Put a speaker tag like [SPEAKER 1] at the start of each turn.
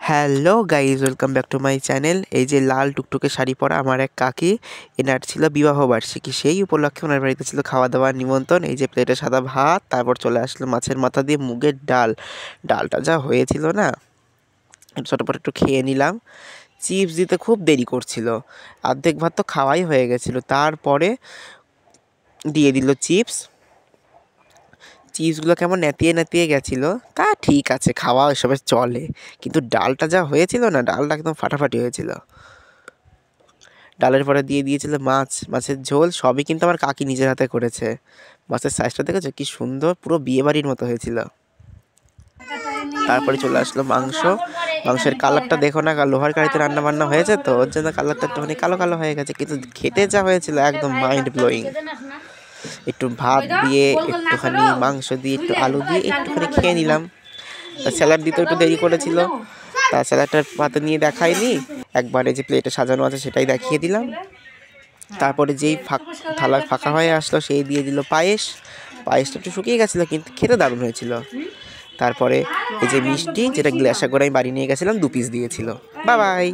[SPEAKER 1] Hello guys, welcome back to my channel. এই যে লাল টুকটুকে শাড়ি পরা আমার এক কাকি, এনার ছিল বিবাহবার্ষিকী। সেই উপলক্ষে ওনার বাড়িতে ছিল খাওয়া দাওয়ার নিমন্ত্রণ। এই যে প্লেটে সাদা ভাত, তারপর চলে আসলো মাছের মাথা দিয়ে মুগের ডাল। ডালটা যা হয়েছিল না, ছোটপট একটু খেয়ে নিলাম। চিপস দিতে খুব দেরি করছিল, অর্ধেক ভাত তো খাওয়াই হয়ে গেছিলো। তারপরে দিয়ে দিল চিপস। চিপসগুলো কেমন নেতিয়ে নেতিয়ে গেছিলো, তা ঠিক আছে, খাওয়া এসবে চলে। কিন্তু ডালটা যা হয়েছিল না, ডালটা একদম ফাটাফাটি হয়েছিল। ডালের পরে দিয়ে দিয়েছিল মাছের ঝোল। সবই কিন্তু আমার কাকি নিজের হাতে করেছে। মাছের সাইজটা দেখেছো কি সুন্দর, পুরো বিয়ে বাড়ির মতো হয়েছিল। তারপরে চলে আসলো মাংস। মাংসের কালারটা দেখো না, লোহার কাঠিতে রান্না বান্না হয়েছে তো ওর জন্য কালারটা একটুখানি কালো কালো হয়ে গেছে, কিন্তু খেতে যা হয়েছিল একদম মাইন্ড ব্লোয়িং। একটু ভাত দিয়ে, একটুখানি মাংস দিয়ে, একটু আলু দিয়ে একটুখানি খেয়ে নিলাম। স্যালাড দিতে একটু দেরি করেছিল, তা স্যালাডটার পাতে নিয়ে দেখাইনি, একবারে যে প্লেটে সাজানো আছে সেটাই দেখিয়ে দিলাম। তারপরে যেই থালা ফাঁকা হয়ে আসলো, সেই দিয়ে দিল পায়েস। পায়েসটা একটু শুকিয়ে গেছিলো, কিন্তু খেতে দারুণ হয়েছিল। তারপরে এই যে মিষ্টি, যেটা গ্লাসে করে আমি বাড়ি নিয়ে গেছিলাম, 2 পিস দিয়েছিল। Bye bye.